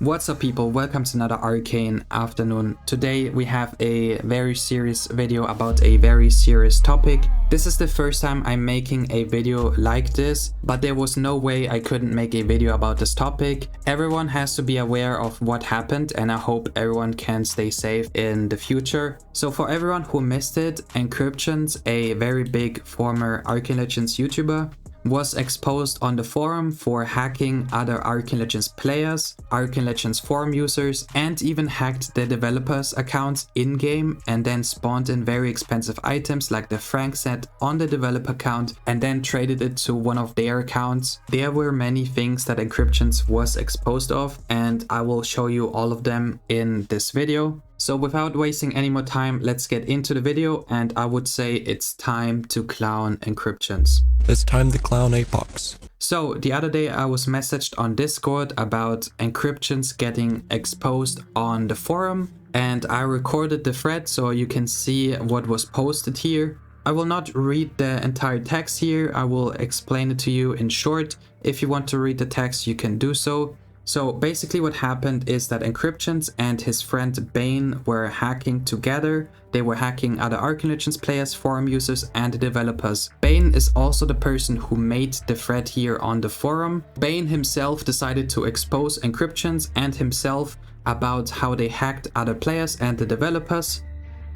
What's up people, welcome to another Arcane afternoon. Today we have a very serious video about a very serious topic. This is the first time I'm making a video like this, but there was no way I couldn't make a video about this topic. Everyone has to be aware of what happened and I hope everyone can stay safe in the future. So for everyone who missed it, Encryptions, a very big former Arcane Legends YouTuber, was exposed on the forum for hacking other Arcane Legends players, Arcane Legends forum users, and even hacked the developers' accounts in-game and then spawned in very expensive items like the Frank set on the developer account and then traded it to one of their accounts. There were many things that Encryptions was exposed of and I will show you all of them in this video. So without wasting any more time, let's get into the video, and I would say it's time to clown Encryptions. It's time to clown Apoxhd. So the other day I was messaged on Discord about Encryptions getting exposed on the forum, and I recorded the thread so you can see what was posted here. I will not read the entire text here, I will explain it to you in short. If you want to read the text, you can do so. So basically what happened is that Encryptions and his friend Bane were hacking together. They were hacking other Arcane Legends players, forum users, and the developers. Bane is also the person who made the thread here on the forum. Bane himself decided to expose Encryptions and himself about how they hacked other players and the developers.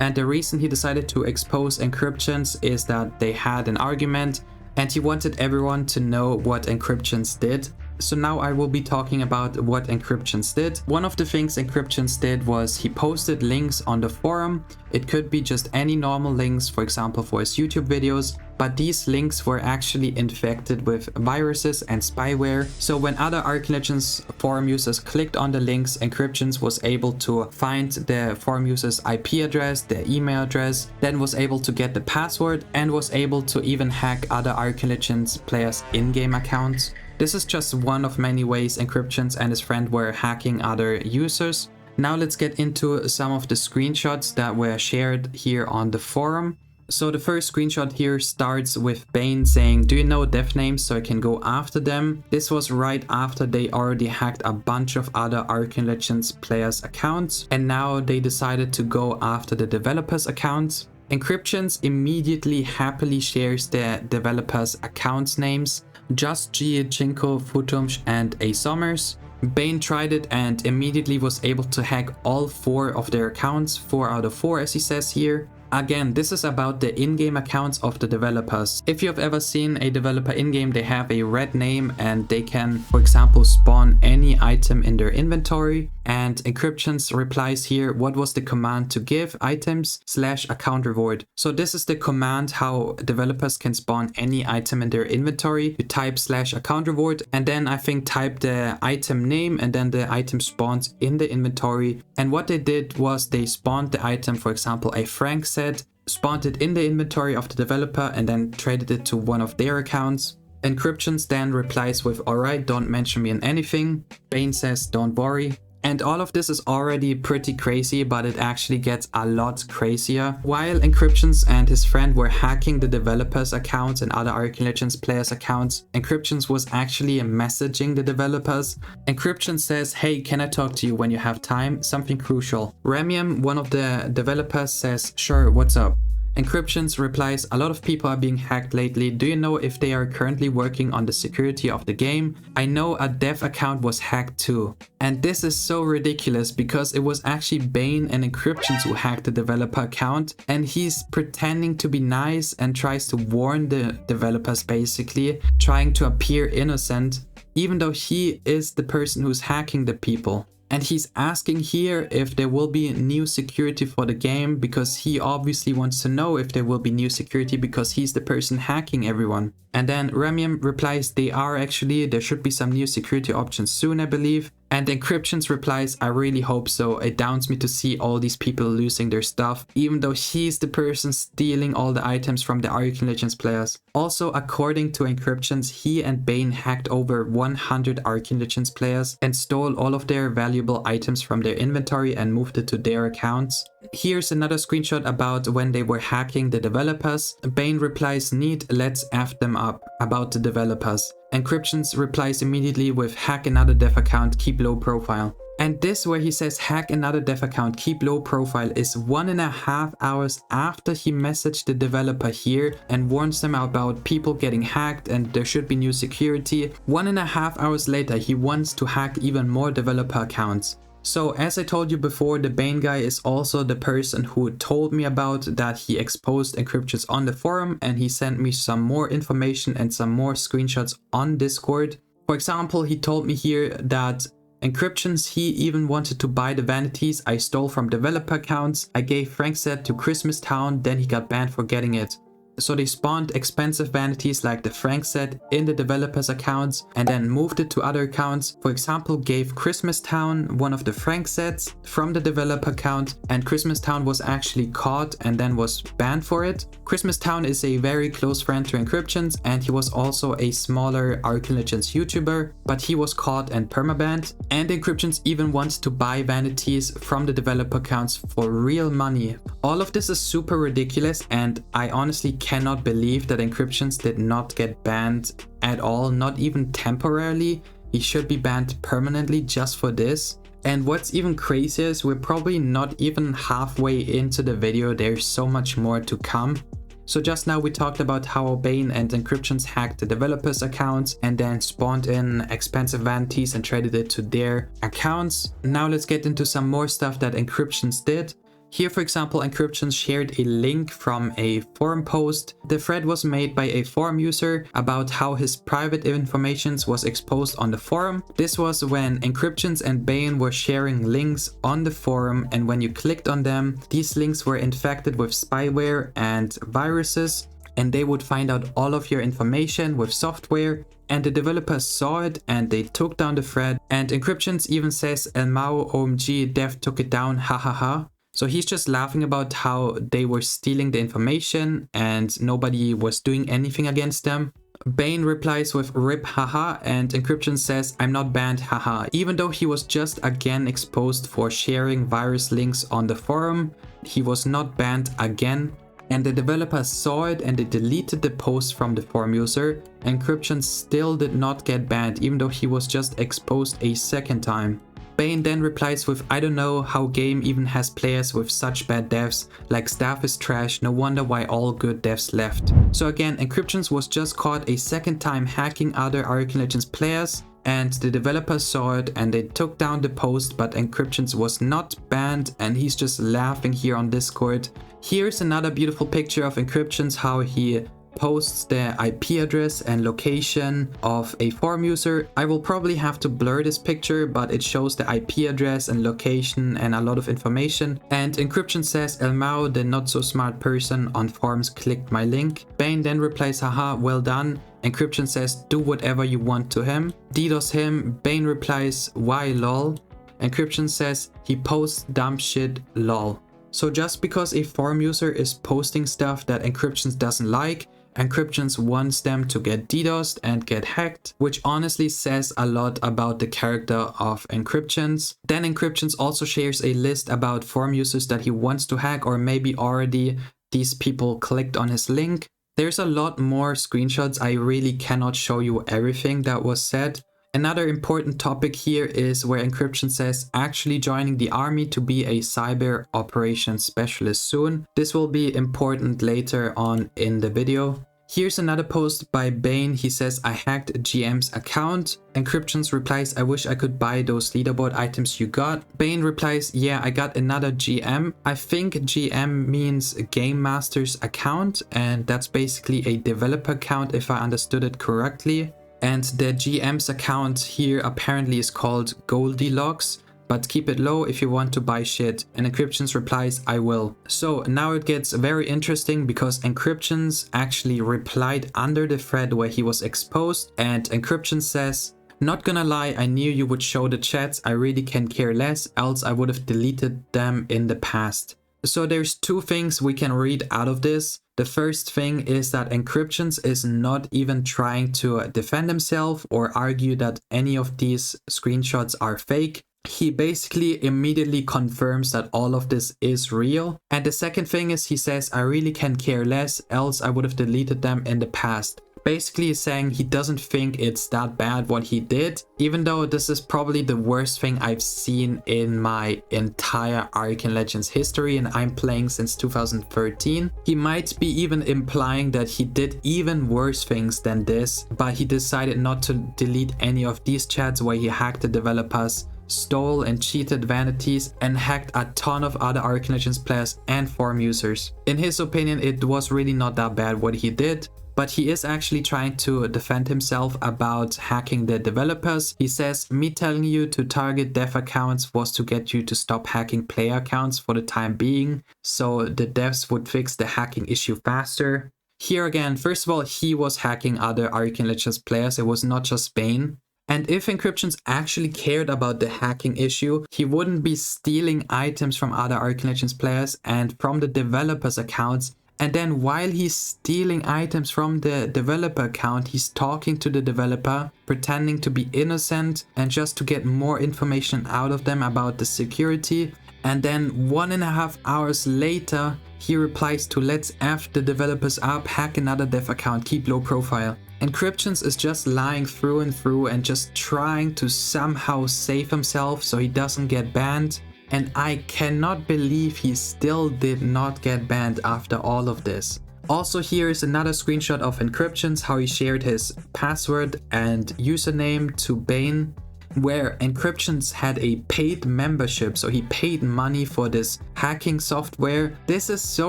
And the reason he decided to expose Encryptions is that they had an argument and he wanted everyone to know what Encryptions did. So now I will be talking about what Encryptions did. One of the things Encryptions did was he posted links on the forum. It could be just any normal links, for example for his YouTube videos, but these links were actually infected with viruses and spyware. So when other Arcane Legends forum users clicked on the links, Encryptions was able to find the forum user's IP address, their email address, then was able to get the password and was able to even hack other Arcane Legends players' in-game accounts. This is just one of many ways Encryptions and his friend were hacking other users. Now let's get into some of the screenshots that were shared here on the forum. So the first screenshot here starts with Bane saying, "Do you know dev names so I can go after them?" This was right after they already hacked a bunch of other Arcane Legends players' accounts and now they decided to go after the developers' accounts. Encryptions immediately happily shares the developers' accounts names. Just G, Jinko, Futumsh, and A Sommers. Bane tried it and immediately was able to hack all 4 of their accounts, 4 out of 4 as he says here. Again, this is about the in-game accounts of the developers. If you have ever seen a developer in-game, they have a red name and they can, for example, spawn any item in their inventory. And Encryptions replies here, what was the command to give items / account reward. So this is the command how developers can spawn any item in their inventory. You type / account reward and then I think type the item name and then the item spawns in the inventory. And what they did was they spawned the item, for example, a Frank set, spawned it in the inventory of the developer and then traded it to one of their accounts. Encryptions then replies with, "Alright, don't mention me in anything." Bane says, "Don't worry." And all of this is already pretty crazy, but it actually gets a lot crazier. While Encryptions and his friend were hacking the developers' accounts and other Arcane Legends players' accounts, Encryptions was actually messaging the developers. Encryption says, "Hey, can I talk to you when you have time? Something crucial." Remium, one of the developers, says, "Sure, what's up?" Encryptions replies, "A lot of people are being hacked lately. Do you know if they are currently working on the security of the game? I know a dev account was hacked too." And this is so ridiculous because it was actually Bane and Encryptions who hacked the developer account and he's pretending to be nice and tries to warn the developers, basically trying to appear innocent even though he is the person who's hacking the people. And he's asking here if there will be new security for the game because he obviously wants to know if there will be new security because he's the person hacking everyone. And then Remium replies, there should be some new security options soon, I believe." And Encryptions replies, "I really hope so. It downs me to see all these people losing their stuff, even though he's the person stealing all the items from the Arcane Legends players." Also, according to Encryptions, he and Bane hacked over 100 Arcane Legends players and stole all of their valuable items from their inventory and moved it to their accounts. Here's another screenshot about when they were hacking the developers. Bane replies, "Neat, let's F them up," about the developers. Encryptions replies immediately with hack another dev account, keep low profile. And this where he says hack another dev account, keep low profile is 1.5 hours after he messaged the developer here and warns them about people getting hacked and there should be new security. 1.5 hours later, he wants to hack even more developer accounts. So as I told you before, the Bane guy is also the person who told me about that he exposed encryptions on the forum, and he sent me some more information and some more screenshots on Discord. For example, he told me here that Encryptions, he even wanted to buy the vanities I stole from developer accounts. I gave Frankset to Christmas Town, then he got banned for getting it. So they spawned expensive vanities like the Frankset in the developers accounts and then moved it to other accounts. For example, gave Christmas Town one of the Franksets from the developer account, and Christmas Town was actually caught and then was banned for it. Christmas Town is a very close friend to Encryptions, and he was also a smaller Arcane Legends YouTuber, but he was caught and permabanned. And Encryptions even wants to buy vanities from the developer accounts for real money. All of this is super ridiculous, and I honestly cannot believe that Encryptions did not get banned at all, not even temporarily. He should be banned permanently just for this. And what's even crazier is we're probably not even halfway into the video. There's so much more to come. So just now we talked about how Bane and Encryptions hacked the developers' accounts and then spawned in expensive vanities and traded it to their accounts. Now let's get into some more stuff that Encryptions did. Here, for example, Encryptions shared a link from a forum post. The thread was made by a forum user about how his private information was exposed on the forum. This was when Encryptions and Bane were sharing links on the forum, and when you clicked on them, these links were infected with spyware and viruses, and they would find out all of your information with software. And the developers saw it and they took down the thread. And Encryptions even says, "Elmao OMG, dev took it down, hahaha." So he's just laughing about how they were stealing the information and nobody was doing anything against them. Bane replies with "rip haha," and Encryption says, "I'm not banned haha," even though he was just again exposed for sharing virus links on the forum. He was not banned again. And the developers saw it and they deleted the post from the forum user. Encryption still did not get banned, even though he was just exposed a second time. Bane then replies with, "I don't know how game even has players with such bad devs, like staff is trash, no wonder why all good devs left." So again, Encryptions was just caught a second time hacking other Arcane Legends players, and the developers saw it and they took down the post, but Encryptions was not banned, and he's just laughing here on Discord. Here's another beautiful picture of Encryptions, how he posts the IP address and location of a forum user. I will probably have to blur this picture, but it shows the IP address and location and a lot of information. And Encryption says, "Elmao, the not so smart person on forums, clicked my link." Bane then replies, "Haha, well done." Encryption says, "Do whatever you want" to him. DDoS him. Bane replies, "Why lol?" Encryption says, "He posts dumb shit lol." So just because a forum user is posting stuff that Encryptions doesn't like, Encryptions wants them to get DDoSed and get hacked, which honestly says a lot about the character of Encryptions. Then Encryptions also shares a list about forum users that he wants to hack, or maybe already these people clicked on his link. There's a lot more screenshots. I really cannot show you everything that was said. Another important topic here is where Encryption says actually joining the army to be a cyber operations specialist soon. This will be important later on in the video. Here's another post by Bane. He says, "I hacked GM's account." Encryptions replies, "I wish I could buy those leaderboard items you got." Bane replies, "Yeah, I got another GM." I think GM means Game Master's account, and that's basically a developer account if I understood it correctly. And the GM's account here apparently is called Goldilocks, but keep it low if you want to buy shit. And Encryptions replies, "I will." So now it gets very interesting because Encryptions actually replied under the thread where he was exposed, and Encryption says, "Not gonna lie, I knew you would show the chats. I really can care less, else I would have deleted them in the past." So there's two things we can read out of this. The first thing is that Encryptions is not even trying to defend himself or argue that any of these screenshots are fake. He basically immediately confirms that all of this is real. And the second thing is he says, "I really can care less, else I would have deleted them in the past." Basically saying he doesn't think it's that bad what he did, even though this is probably the worst thing I've seen in my entire Arcane Legends history, and I'm playing since 2013. He might be even implying that he did even worse things than this, but he decided not to delete any of these chats where he hacked the developers, stole and cheated vanities, and hacked a ton of other Arcane Legends players and forum users. In his opinion, it was really not that bad what he did, but he is actually trying to defend himself about hacking the developers. He says, me telling you to target dev accounts was to get you to stop hacking player accounts for the time being, so the devs would fix the hacking issue faster. Here again, first of all, he was hacking other Arcane Legends players, it was not just Bane. And if Encryptions actually cared about the hacking issue, he wouldn't be stealing items from other Arcane Legends players and from the developers' accounts. And then while he's stealing items from the developer account, he's talking to the developer, pretending to be innocent and just to get more information out of them about the security. And then 1.5 hours later, he replies to let's F the developers up, hack another dev account, keep low profile. Encryptions is just lying through and through and just trying to somehow save himself so he doesn't get banned. And I cannot believe he still did not get banned after all of this. Also, here is another screenshot of Encryptions, how he shared his password and username to Bane, where Encryptions had a paid membership, so he paid money for this hacking software. This is so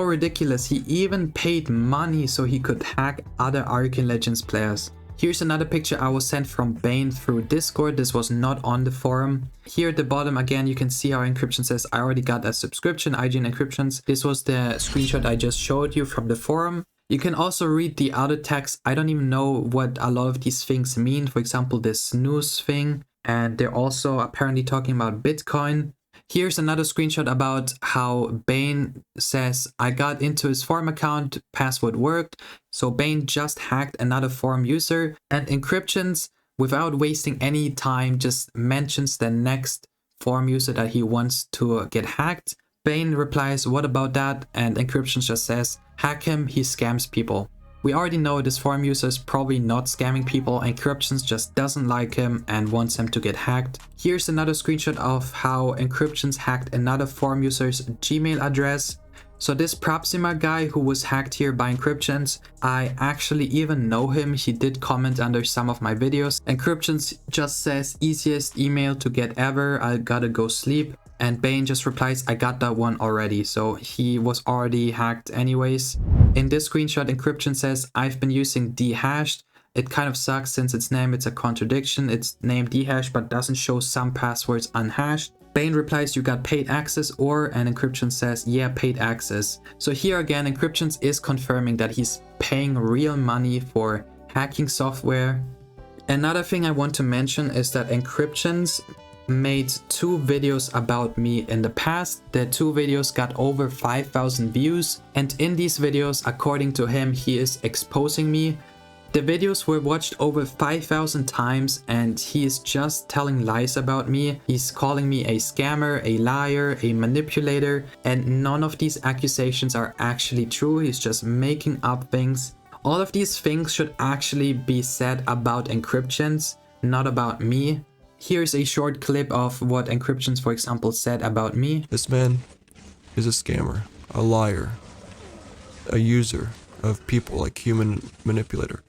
ridiculous. He even paid money so he could hack other Arcane Legends players. Here's another picture I was sent from Bane through Discord. This was not on the forum. Here at the bottom again you can see how Encryption says I already got a subscription, IGN Encryptions. This was the screenshot I just showed you from the forum. You can also read the other text. I don't even know what a lot of these things mean. For example, this snooze thing. And they're also apparently talking about Bitcoin. Here's another screenshot about how Bane says, I got into his forum account, password worked. So Bane just hacked another forum user, and Encryptions, without wasting any time, just mentions the next forum user that he wants to get hacked. Bane replies, what about that? And Encryptions just says, hack him, he scams people. We already know this forum user is probably not scamming people. Encryptions just doesn't like him and wants him to get hacked. Here's another screenshot of how Encryptions hacked another forum user's Gmail address. So this Proxima guy who was hacked here by Encryptions, I actually even know him. He did comment under some of my videos. Encryptions just says, easiest email to get ever, I gotta go sleep. And Bane just replies, I got that one already. So he was already hacked anyways. In this screenshot, Encryption says, I've been using dehashed. It kind of sucks since its name, it's a contradiction. It's named dehashed but doesn't show some passwords unhashed. Bane replies, you got paid access or, and Encryption says, yeah, paid access. So here again, Encryptions is confirming that he's paying real money for hacking software. Another thing I want to mention is that Encryptions made 2 videos about me in the past. The 2 videos got over 5,000 views, and in these videos, according to him, he is exposing me. The videos were watched over 5,000 times and he is just telling lies about me. He's calling me a scammer, a liar, a manipulator, and none of these accusations are actually true. He's just making up things. All of these things should actually be said about Encryptions, not about me. Here's a short clip of what Encryptions, for example, said about me. This man is a scammer, a liar, a user of people, like human manipulator.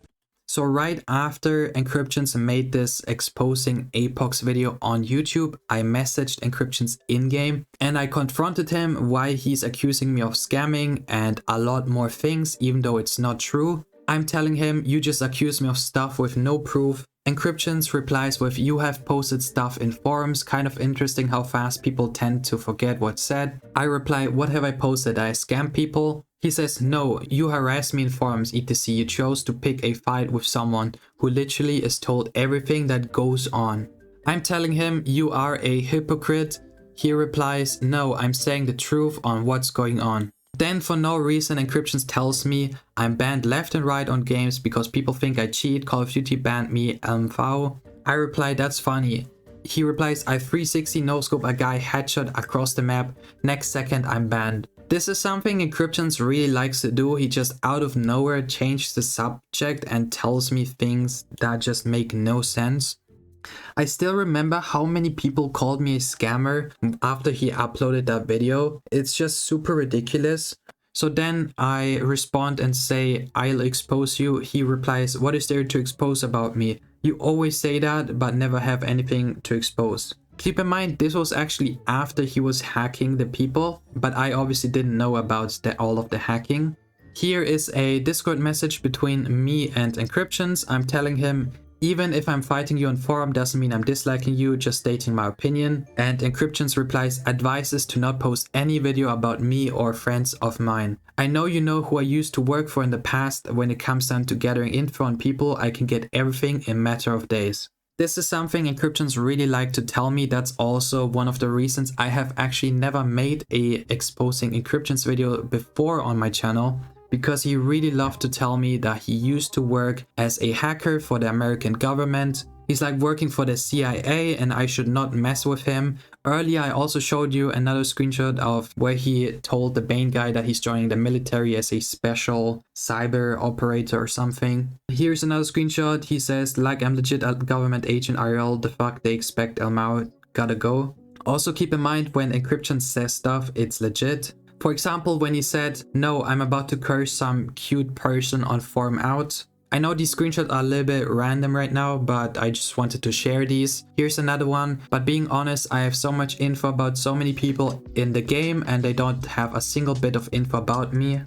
So right after Encryptions made this exposing Apoxhd video on YouTube, I messaged Encryptions in-game and I confronted him why he's accusing me of scamming and a lot more things, even though it's not true. I'm telling him, you just accuse me of stuff with no proof. Encryptions replies with, you have posted stuff in forums, kind of interesting how fast people tend to forget what's said. I reply, what have I posted? I scam people? He says, no, you harass me in forums, etc. You chose to pick a fight with someone who literally is told everything that goes on. I'm telling him, you are a hypocrite. He replies, no, I'm saying the truth on what's going on. Then for no reason, Encryptions tells me I'm banned left and right on games because people think I cheat. Call of Duty banned me, LMV. I reply, that's funny. He replies, I 360 no-scope a guy headshot across the map. Next second, I'm banned. This is something Encryptions really likes to do. He just out of nowhere changes the subject and tells me things that just make no sense. I still remember how many people called me a scammer after he uploaded that video. It's just super ridiculous. So then I respond and say, I'll expose you. He replies, what is there to expose about me? You always say that, but never have anything to expose. Keep in mind, this was actually after he was hacking the people, but I obviously didn't know about all of the hacking. Here is a Discord message between me and Encryptions. I'm telling him, even if I'm fighting you on forum doesn't mean I'm disliking you, just stating my opinion. And Encryptions replies, advises to not post any video about me or friends of mine. I know you know who I used to work for in the past. When it comes down to gathering info on people, I can get everything in a matter of days. This is something Encryptions really like to tell me. That's also one of the reasons I have actually never made a exposing Encryptions video before on my channel, because he really loved to tell me that he used to work as a hacker for the American government. He's like working for the CIA and I should not mess with him. Earlier I also showed you another screenshot of where he told the Bane guy that he's joining the military as a special cyber operator or something. Here's another screenshot. He says, like, I'm legit a government agent IRL, the fuck they expect, Elmao, gotta go. Also keep in mind, when Encryption says stuff, it's legit. For example, when he said, no, I'm about to curse some cute person on forum out. I know these screenshots are a little bit random right now, but I just wanted to share these. Here's another one. But being honest, I have so much info about so many people in the game and they don't have a single bit of info about me.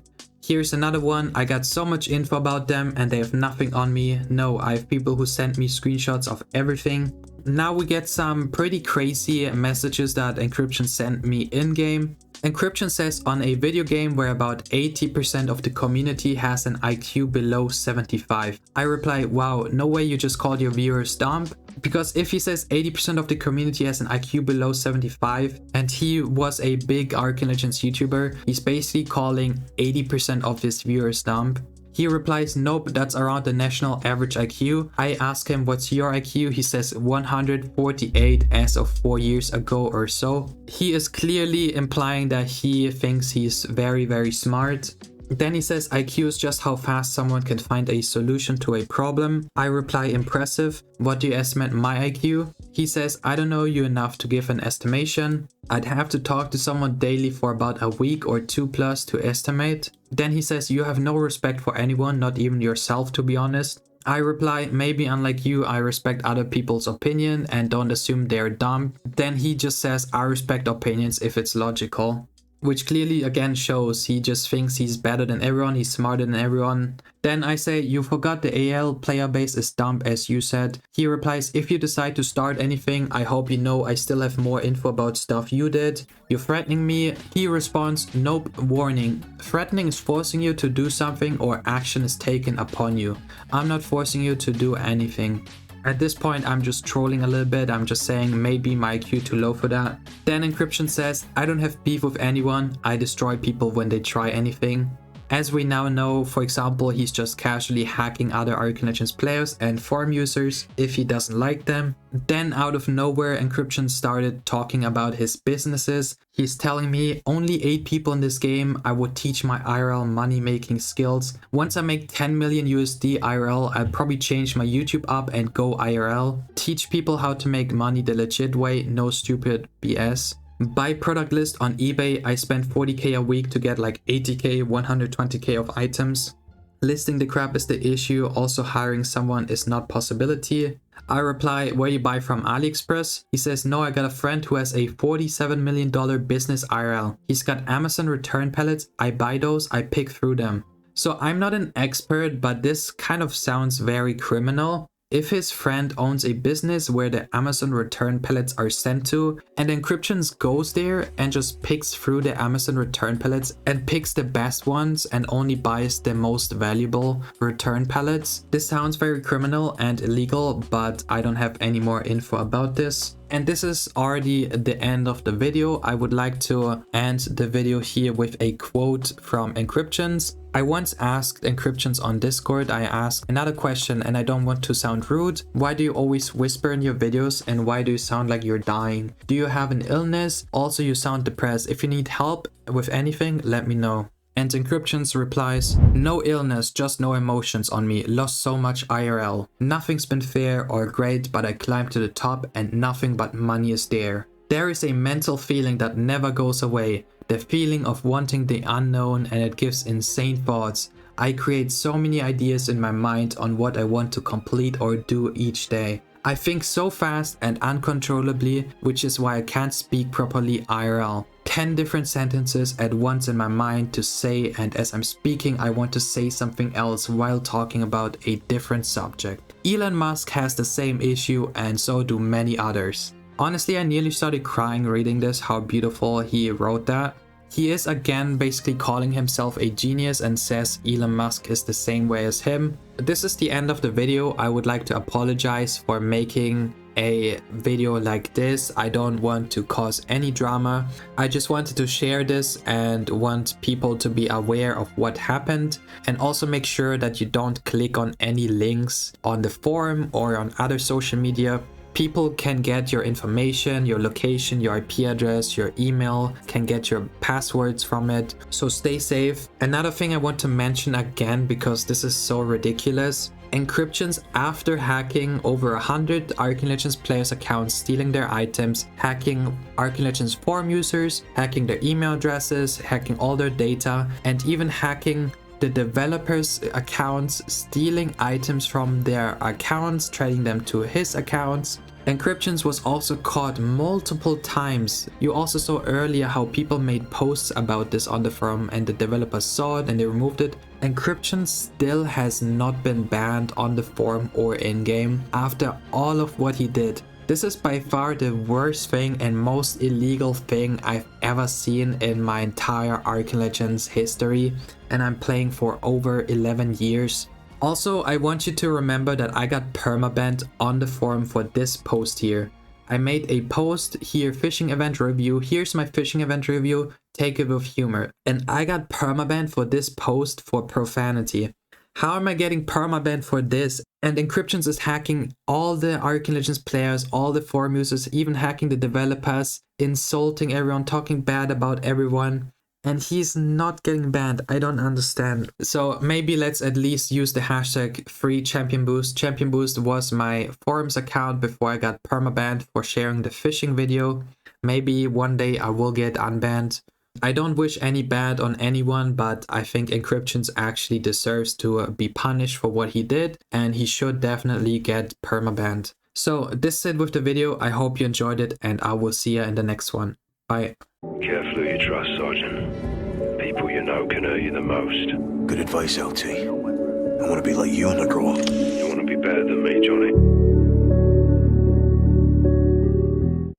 Here's another one. I got so much info about them and they have nothing on me. No, I have people who send me screenshots of everything. Now we get some pretty crazy messages that Encryption sent me in-game. Encryption says on a video game where about 80% of the community has an IQ below 75. I reply, wow, no way you just called your viewers dumb. Because if he says 80% of the community has an IQ below 75 and he was a big Arcane Legends YouTuber, he's basically calling 80% of his viewers dumb. He replies, nope, that's around the national average IQ. I ask him, what's your IQ? He says 148 as of 4 years ago or so. He is clearly implying that he thinks he's very, very smart. Then he says IQ is just how fast someone can find a solution to a problem. I reply, impressive. What do you estimate my IQ? He says, I don't know you enough to give an estimation. I'd have to talk to someone daily for about a week or two plus to estimate. Then he says, you have no respect for anyone, not even yourself, to be honest. I reply, maybe unlike you, I respect other people's opinion and don't assume they're dumb. Then he just says, I respect opinions if it's logical. Which clearly again shows he just thinks he's better than everyone, he's smarter than everyone. Then I say, you forgot the AL player base is dumb as you said. He replies, if you decide to start anything, I hope you know I still have more info about stuff you did. You're threatening me. He responds, nope, warning. Threatening is forcing you to do something or action is taken upon you. I'm not forcing you to do anything. At this point, I'm just trolling a little bit. I'm just saying maybe my IQ too low for that. Then Encryption says, I don't have beef with anyone. I destroy people when they try anything. As we now know, for example, he's just casually hacking other Arcane Legends players and forum users if he doesn't like them. Then out of nowhere, Encryption started talking about his businesses. He's telling me, only 8 people in this game, I would teach my IRL money making skills. Once I make 10 million USD IRL, I'll probably change my YouTube up and go IRL. Teach people how to make money the legit way, no stupid BS. Buy product list on eBay, I spend 40k a week to get like 80k, 120k of items. Listing the crap is the issue, also hiring someone is not possibility. I reply, where you buy from, AliExpress? He says, no, I got a friend who has a $47 million business IRL. He's got Amazon return pallets, I buy those, I pick through them. So I'm not an expert, but this kind of sounds very criminal. If his friend owns a business where the Amazon return pallets are sent to, and Encryptions goes there and just picks through the Amazon return pallets and picks the best ones and only buys the most valuable return pallets, this sounds very criminal and illegal, but I don't have any more info about this. And this is already the end of the video. I would like to end the video here with a quote from Encryptions. I once asked Encryptions on Discord, I asked another question, and I don't want to sound rude. Why do you always whisper in your videos, and why do you sound like you're dying? Do you have an illness? Also, you sound depressed. If you need help with anything, let me know. And Encryptions replies, no illness, just no emotions on me, lost so much IRL. Nothing's been fair or great, but I climbed to the top and nothing but money is there. There is a mental feeling that never goes away, the feeling of wanting the unknown, and it gives insane thoughts. I create so many ideas in my mind on what I want to complete or do each day. I think so fast and uncontrollably, which is why I can't speak properly IRL. 10 different sentences at once in my mind to say, and as I'm speaking I want to say something else while talking about a different subject. Elon Musk has the same issue, and so do many others. Honestly, I nearly started crying reading this, how beautiful he wrote that. He is again basically calling himself a genius and says Elon Musk is the same way as him. This is the end of the video. I would like to apologize for making a video like this. I don't want to cause any drama. I just wanted to share this and want people to be aware of what happened, and also make sure that you don't click on any links on the forum or on other social media. People can get your information, your location, your IP address, your email, can get your passwords from it. So stay safe. Another thing I want to mention again, because this is so ridiculous. Encryptions, after hacking over 100 Arcane Legends players' accounts, stealing their items, hacking Arcane Legends forum users, hacking their email addresses, hacking all their data, and even hacking the developers' accounts, stealing items from their accounts, trading them to his accounts. Encryptions was also caught multiple times. You also saw earlier how people made posts about this on the forum and the developers saw it and they removed it. Encryption still has not been banned on the forum or in-game after all of what he did. This is by far the worst thing and most illegal thing I've ever seen in my entire Arcane Legends history, and I'm playing for over 11 years. Also, I want you to remember that I got permabanned on the forum for this post here. I made a post here, fishing event review. Here's my fishing event review, take it with humor. And I got permabanned for this post for profanity. How am I getting permabanned for this? And Encryptions is hacking all the Arcane Legends players, all the forum users, even hacking the developers, insulting everyone, talking bad about everyone. And he's not getting banned. I don't understand. So maybe let's at least use the hashtag #FreeChampionBoost. Champion Boost was my forums account before I got permabanned for sharing the fishing video. Maybe one day I will get unbanned. I don't wish any bad on anyone, but I think Encryptions actually deserves to be punished for what he did, and he should definitely get permabanned. So this is it with the video. I hope you enjoyed it, and I will see you in the next one. Bye. Careful who you trust, Sergeant. People you know can hurt you the most. Good advice, LT. I want to be like you in the draw. You want to be better than me, Johnny?